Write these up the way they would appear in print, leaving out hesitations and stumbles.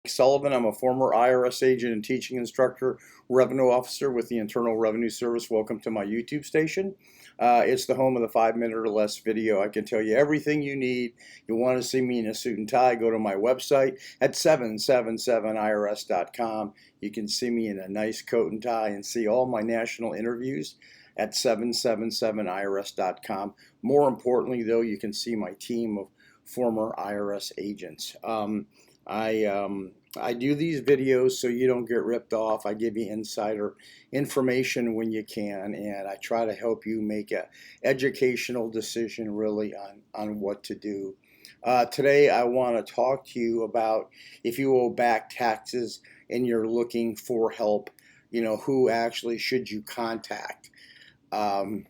Sullivan. I'm a former IRS agent and teaching instructor, revenue officer with the Internal Revenue Service. Welcome to my YouTube station. It's the home of the 5-minute or less video. I can tell you everything you need. You want to see me in a suit and tie, go to my website at 777irs.com. You can see me in a nice coat and tie and see all my national interviews at 777irs.com. More importantly, though, you can see my team of former IRS agents. I do these videos so you don't get ripped off. I give you insider information when you can, and I try to help you make an educational decision really on what to do. Today I want to talk to you about if you owe back taxes and you're looking for help, who actually should you contact? Um,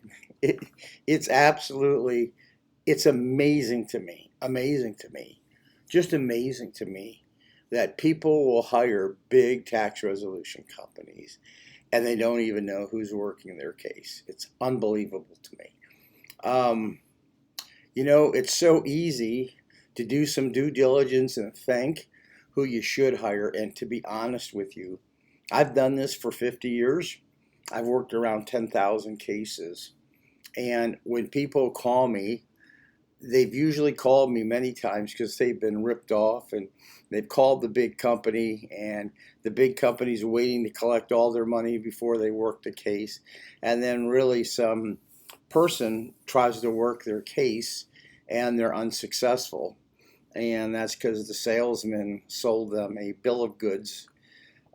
it's absolutely, it's amazing to me, just amazing to me that people will hire big tax resolution companies and they don't even know who's working their case. It's unbelievable to me. It's so easy to do some due diligence and think who you should hire. And to be honest with you, I've done this for 50 years. I've worked around 10,000 cases. And when people call me, they've usually called me many times because they've been ripped off, and they've called the big company, and the big company's waiting to collect all their money before they work the case. And then really some person tries to work their case and they're unsuccessful. And that's because the salesman sold them a bill of goods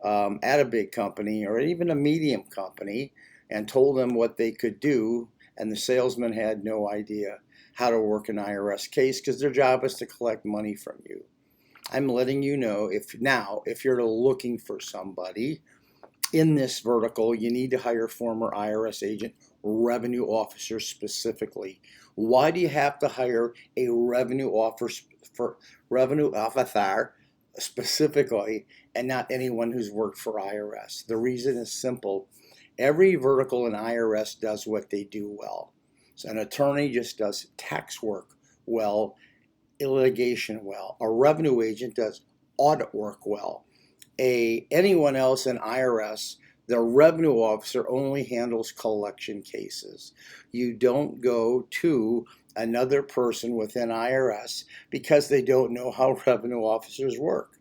at a big company or even a medium company and told them what they could do, and the salesman had no idea how to work an IRS case because their job is to collect money from you. I'm letting you know if you're looking for somebody in this vertical, you need to hire former IRS agent, revenue officer specifically. Why do you have to hire a revenue officer specifically and not anyone who's worked for IRS? The reason is simple. Every vertical in IRS does what they do well. So an attorney just does tax work well, litigation well. A revenue agent does audit work well. Anyone else in IRS, the revenue officer only handles collection cases. You don't go to another person within IRS because they don't know how revenue officers work.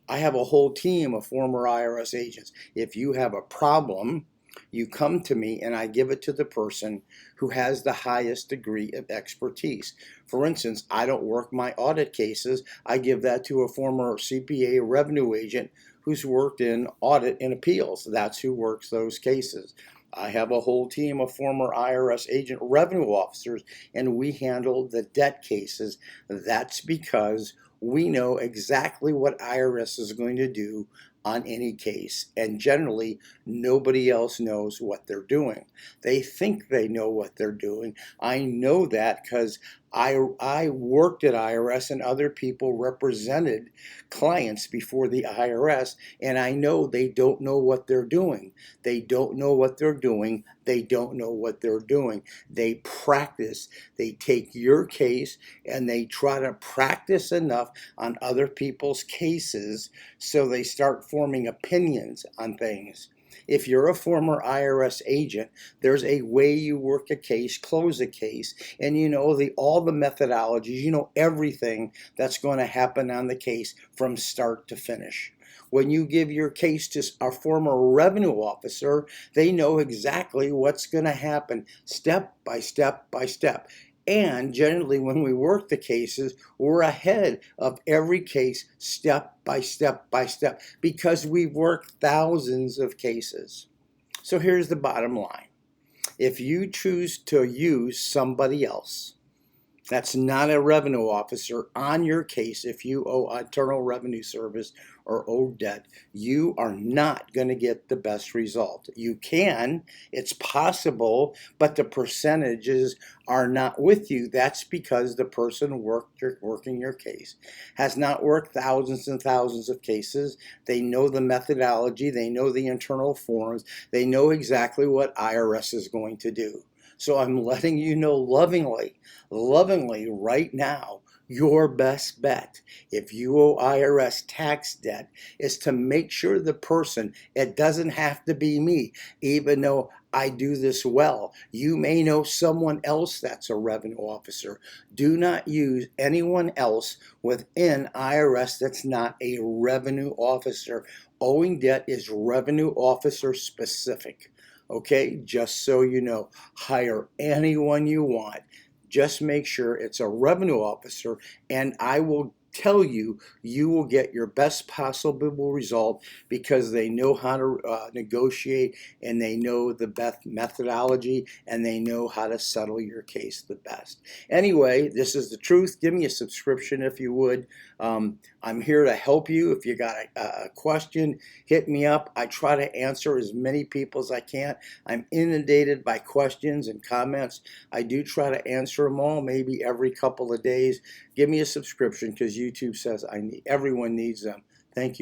I have a whole team of former IRS agents. If you have a problem, you come to me and I give it to the person who has the highest degree of expertise. For instance, I don't work my audit cases. I give that to a former CPA revenue agent who's worked in audit and appeals. That's who works those cases. I have a whole team of former IRS agent revenue officers, and we handle the debt cases. That's because we know exactly what IRS is going to do on any case, and generally nobody else knows what they're doing. They think they know what they're doing. I know that because I worked at IRS and other people represented clients before the IRS, and I know they don't know what they're doing. They don't know what they're doing. They don't know what they're doing. They practice. They take your case and they try to practice enough on other people's cases so they start forming opinions on things. If you're a former IRS agent, there's a way you work a case, close a case, and you know all the methodologies, you know everything that's going to happen on the case from start to finish. When you give your case to a former revenue officer, they know exactly what's going to happen step by step by step. And generally, when we work the cases, we're ahead of every case step by step by step because we've worked thousands of cases. So here's the bottom line. If you choose to use somebody else that's not a revenue officer on your case, if you owe Internal Revenue Service or owe debt, you are not going to get the best result. You can, it's possible, but the percentages are not with you. That's because the person working your case has not worked thousands and thousands of cases. They know the methodology, they know the internal forms, they know exactly what IRS is going to do. So I'm letting you know lovingly right now, Your best bet, if you owe IRS tax debt, is to make sure the person, it doesn't have to be me, even though I do this well. You may know someone else that's a revenue officer. Do not use anyone else within IRS that's not a revenue officer. Owing debt is revenue officer specific. Okay, just so you know, hire anyone you want. Just make sure it's a revenue officer, and I will tell you, you will get your best possible result because they know how to negotiate, and they know the best methodology, and they know how to settle your case the best. Anyway, this is the truth. Give me a subscription if you would. I'm here to help you. If you got a question, hit me up. I try to answer as many people as I can. I'm inundated by questions and comments. I do try to answer them all, maybe every couple of days. Give me a subscription because YouTube says everyone needs them. Thank you.